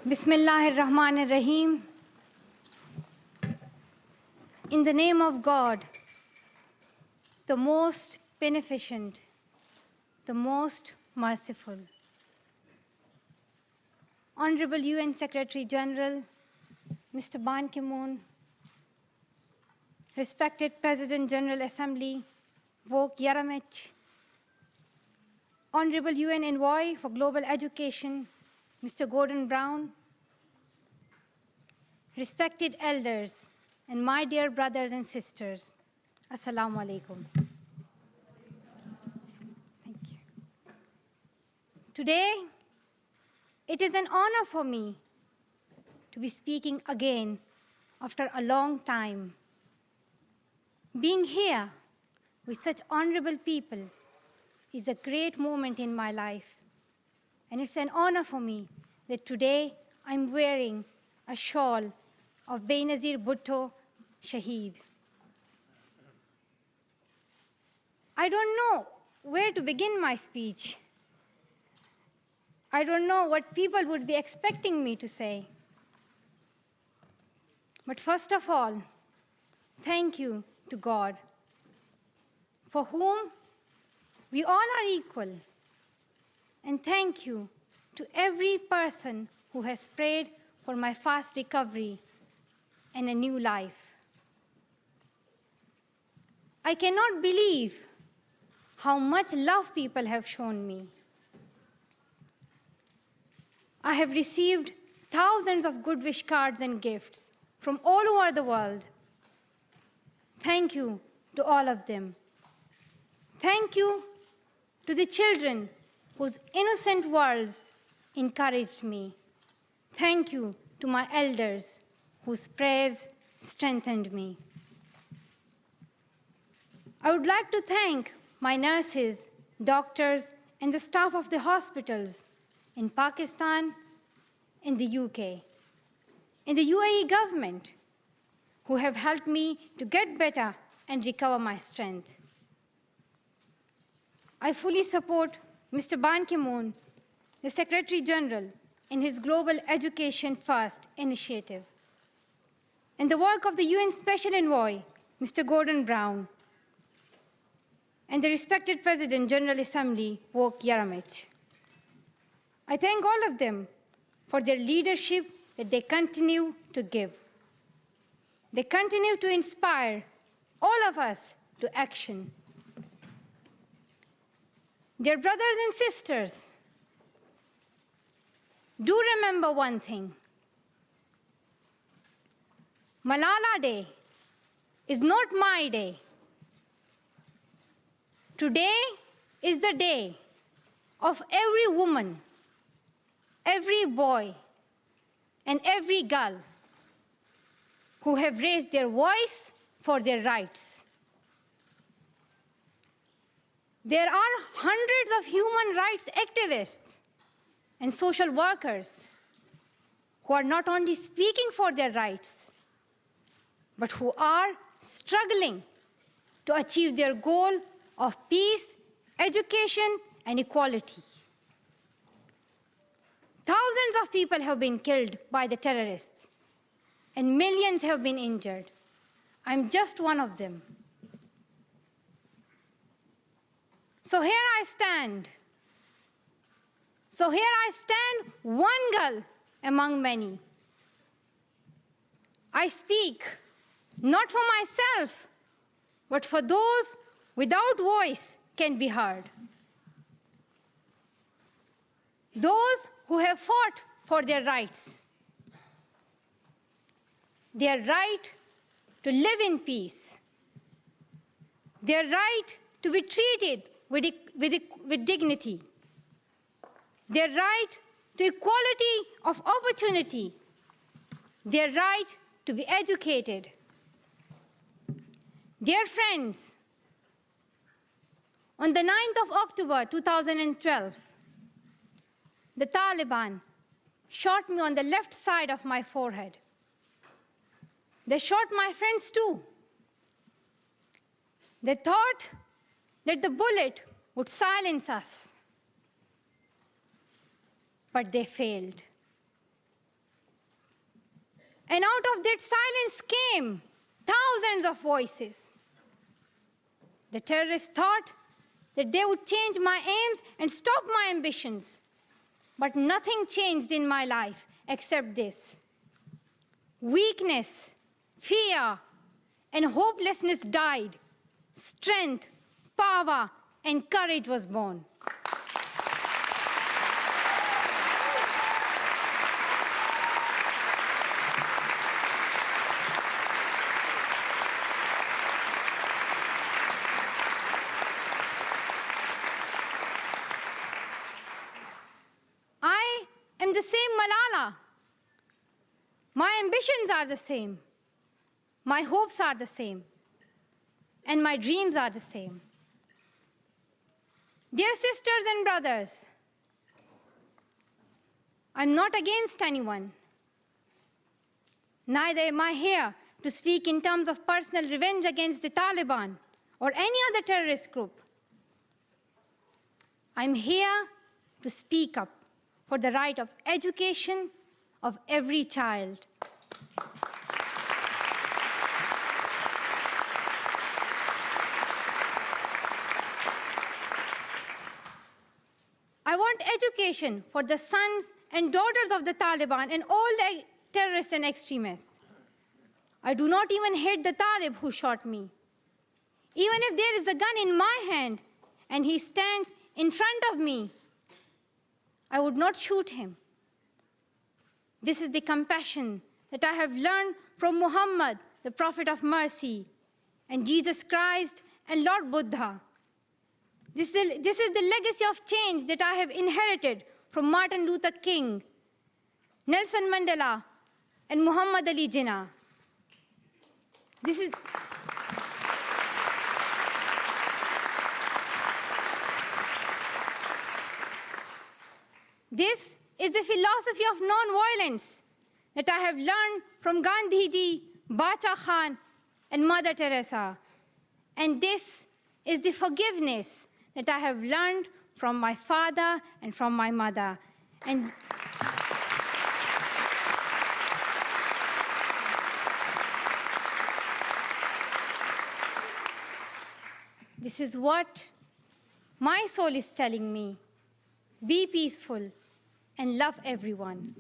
Bismillahirrahmanirrahim. In the name of God, the most beneficent, the most merciful. Honorable UN Secretary General, Mr. Ban Ki-moon, respected President General Assembly, Vok Yaramich, Honorable UN Envoy for Global Education, Mr. Gordon Brown, respected elders, and my dear brothers and sisters, Assalamu alaikum. Thank you. Today, it is an honor for me to be speaking again after a long time. Being here with such honorable people is a great moment in my life. And it's an honor for me that today I'm wearing a shawl of Benazir Bhutto Shaheed. I don't know where to begin my speech. I don't know what people would be expecting me to say. But first of all, thank you to God, for whom we all are equal. And thank you to every person who has prayed for my fast recovery and a new life. I cannot believe how much love people have shown me. I have received thousands of good wish cards and gifts from all over the world. Thank you to all of them. Thank you to the children whose innocent words encouraged me. Thank you to my elders whose prayers strengthened me. I would like to thank my nurses, doctors, and the staff of the hospitals in Pakistan, in the UK, in the UAE government, who have helped me to get better and recover my strength. I fully support Mr. Ban Ki-moon, the Secretary General, in his Global Education First initiative, and the work of the UN Special Envoy, Mr. Gordon Brown, and the respected President General Assembly, Vok Yaramich. I thank all of them for their leadership that they continue to give. They continue to inspire all of us to action. Dear brothers and sisters, do remember one thing. Malala Day is not my day. Today is the day of every woman, every boy, and every girl who have raised their voice for their rights. There are hundreds of human rights activists and social workers who are not only speaking for their rights, but who are struggling to achieve their goal of peace, education, and equality. Thousands of people have been killed by the terrorists, and millions have been injured. I'm just one of them. So here I stand. One girl among many. I speak not for myself, but for those without voice can be heard. Those who have fought for their rights. Their right to live in peace. Their right to be treated with dignity. Their right to equality of opportunity. Their right to be educated. Dear friends, on the 9th of October 2012, the Taliban shot me on the left side of my forehead. They shot my friends too. They thought that the bullet would silence us. But they failed. And out of that silence came thousands of voices. The terrorists thought that they would change my aims and stop my ambitions. But nothing changed in my life except this. Weakness, fear, and hopelessness died. Strength, power, and courage was born. I am the same Malala. My ambitions are the same. My hopes are the same. And my dreams are the same. Dear sisters and brothers, I'm not against anyone. Neither am I here to speak in terms of personal revenge against the Taliban or any other terrorist group. I'm here to speak up for the right of education of every child. I want education for the sons and daughters of the Taliban and all the terrorists and extremists. I do not even hate the Talib who shot me. Even if there is a gun in my hand and he stands in front of me, I would not shoot him. This is the compassion that I have learned from Muhammad, the Prophet of Mercy, and Jesus Christ and Lord Buddha. This is the legacy of change that I have inherited from Martin Luther King, Nelson Mandela, and Muhammad Ali Jinnah. This is the philosophy of non-violence that I have learned from Gandhiji, Bacha Khan, and Mother Teresa. And this is the forgiveness that I have learned from my father and from my mother. And this is what my soul is telling me. Be peaceful and love everyone.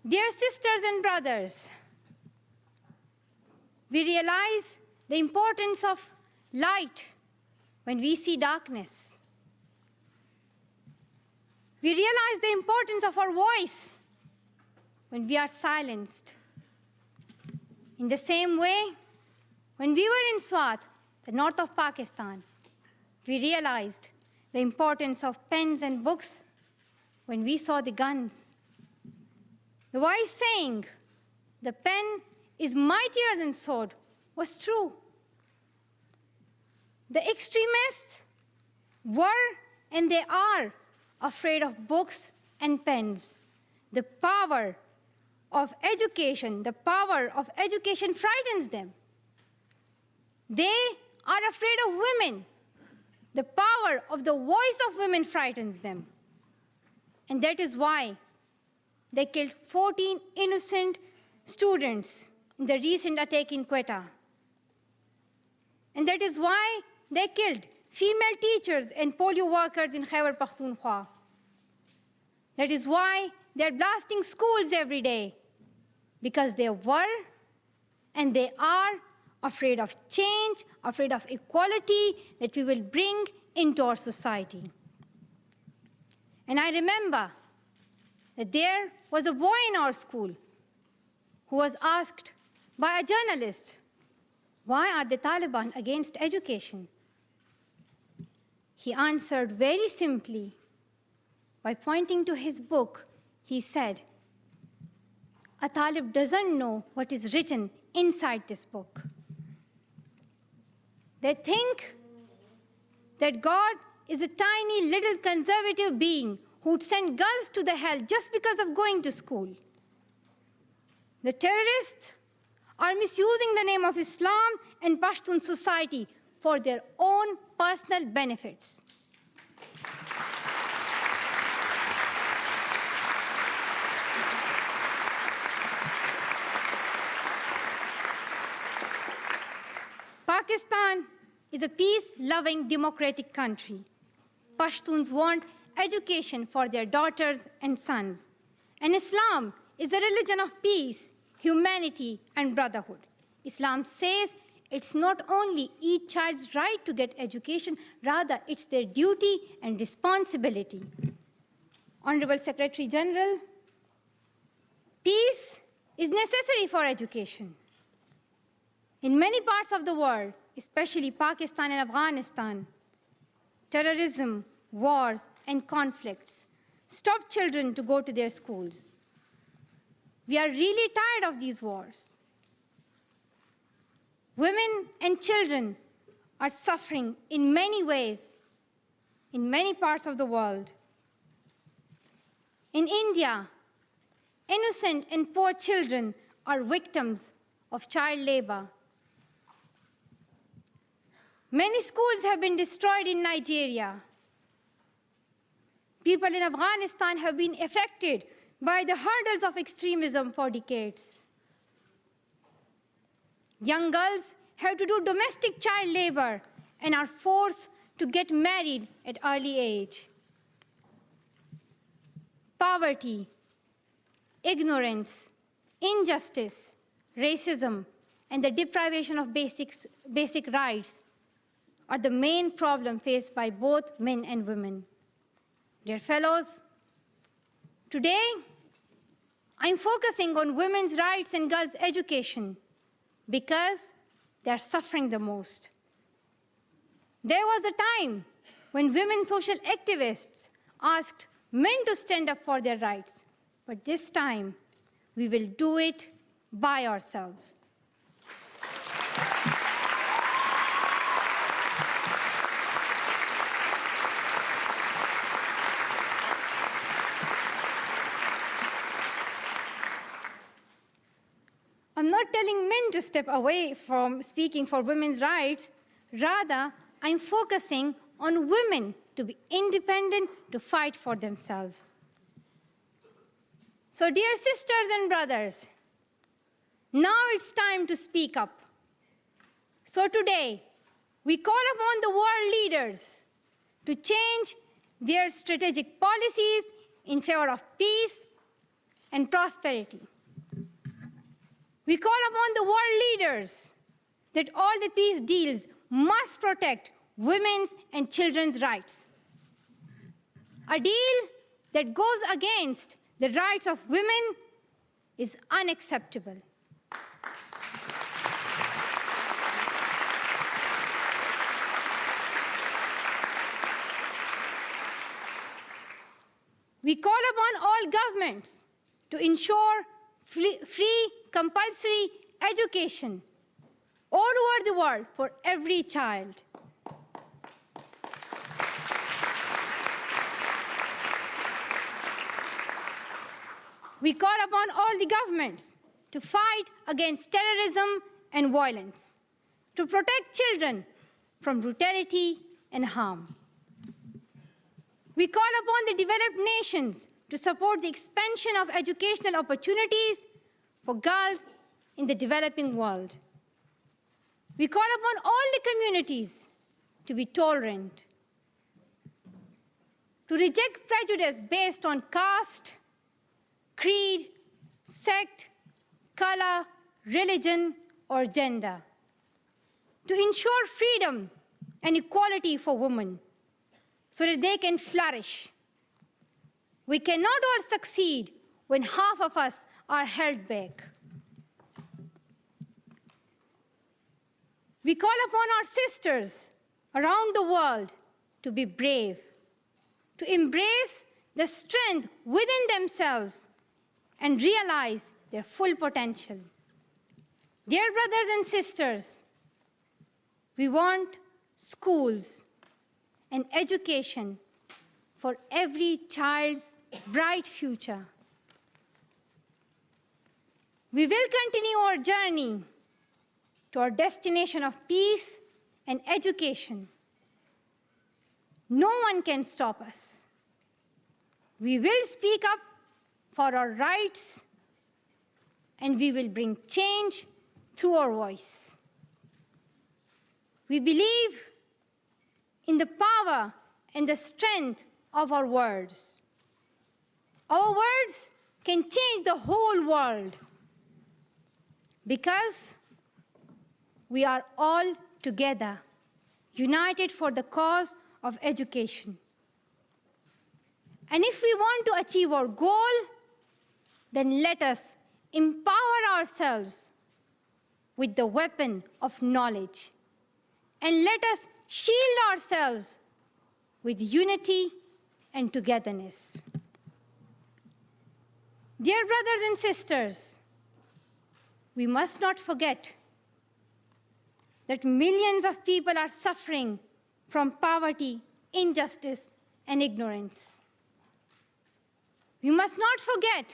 Dear sisters and brothers, we realize the importance of light when we see darkness. We realize the importance of our voice when we are silenced. In the same way, when we were in Swat, the north of Pakistan, we realized the importance of pens and books when we saw the guns. The wise saying, "The pen is mightier than sword," was true. The extremists were and they are afraid of books and pens. The power of education frightens them. They are afraid of women. The power of the voice of women frightens them. And that is why they killed 14 innocent students in the recent attack in Quetta. And that is why they killed female teachers and polio workers in Khyber Pakhtunkhwa. That is why they're blasting schools every day, because they were and they are afraid of change, afraid of equality that we will bring into our society. And I remember that there was a boy in our school who was asked by a journalist, "Why are the Taliban against education?" He answered very simply by pointing to his book. He said, "A Talib doesn't know what is written inside this book." They think that God is a tiny little conservative being who would send girls to the hell just because of going to school. The terrorists are misusing the name of Islam and Pashtun society for their own personal benefits. is a peace-loving democratic country. Pashtuns want education for their daughters and sons. And Islam is a religion of peace, humanity, and brotherhood. Islam says it's not only each child's right to get education, rather it's their duty and responsibility. Honorable Secretary General, peace is necessary for education. In many parts of the world, especially Pakistan and Afghanistan, terrorism, wars, and conflicts stop children to go to their schools. We are really tired of these wars. Women and children are suffering in many ways in many parts of the world. In India, innocent and poor children are victims of child labor. Many schools have been destroyed in Nigeria. People in Afghanistan have been affected by the hurdles of extremism for decades. Young girls have to do domestic child labor and are forced to get married at early age. Poverty, ignorance, injustice, racism, and the deprivation of basic rights are the main problem faced by both men and women. Dear fellows, today I'm focusing on women's rights and girls' education because they're suffering the most. There was a time when women social activists asked men to stand up for their rights, but this time we will do it by ourselves. I'm not telling men to step away from speaking for women's rights. Rather, I'm focusing on women to be independent, to fight for themselves. So, dear sisters and brothers, now it's time to speak up. So today, we call upon the world leaders to change their strategic policies in favor of peace and prosperity. We call upon the world leaders that all the peace deals must protect women's and children's rights. A deal that goes against the rights of women is unacceptable. We call upon all governments to ensure free, compulsory education all over the world for every child. We call upon all the governments to fight against terrorism and violence, to protect children from brutality and harm. We call upon the developed nations to support the expansion of educational opportunities for girls in the developing world. We call upon all the communities to be tolerant, to reject prejudice based on caste, creed, sect, color, religion, or gender, to ensure freedom and equality for women so that they can flourish. We cannot all succeed when half of us are held back. We call upon our sisters around the world to be brave, to embrace the strength within themselves and realize their full potential. Dear brothers and sisters, we want schools and education for every child's bright future. We will continue our journey to our destination of peace and education. No one can stop us. We will speak up for our rights, and we will bring change through our voice. We believe in the power and the strength of our words. Our words can change the whole world because we are all together, united for the cause of education. And if we want to achieve our goal, then let us empower ourselves with the weapon of knowledge. And let us shield ourselves with unity and togetherness. Dear brothers and sisters, we must not forget that millions of people are suffering from poverty, injustice, and ignorance. We must not forget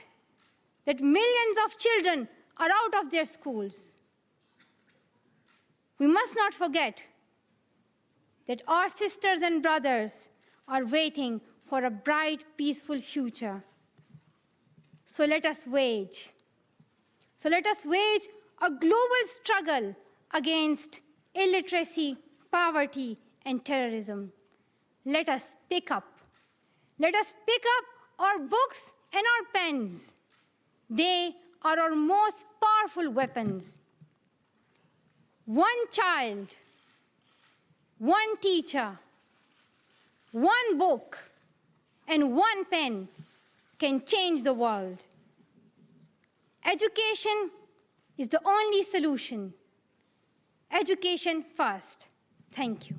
that millions of children are out of their schools. We must not forget that our sisters and brothers are waiting for a bright, peaceful future. So let us wage a global struggle against illiteracy, poverty, and terrorism. Let us pick up our books and our pens. They are our most powerful weapons. One child, one teacher, one book, and one pen can change the world. Education is the only solution. Education first. Thank you.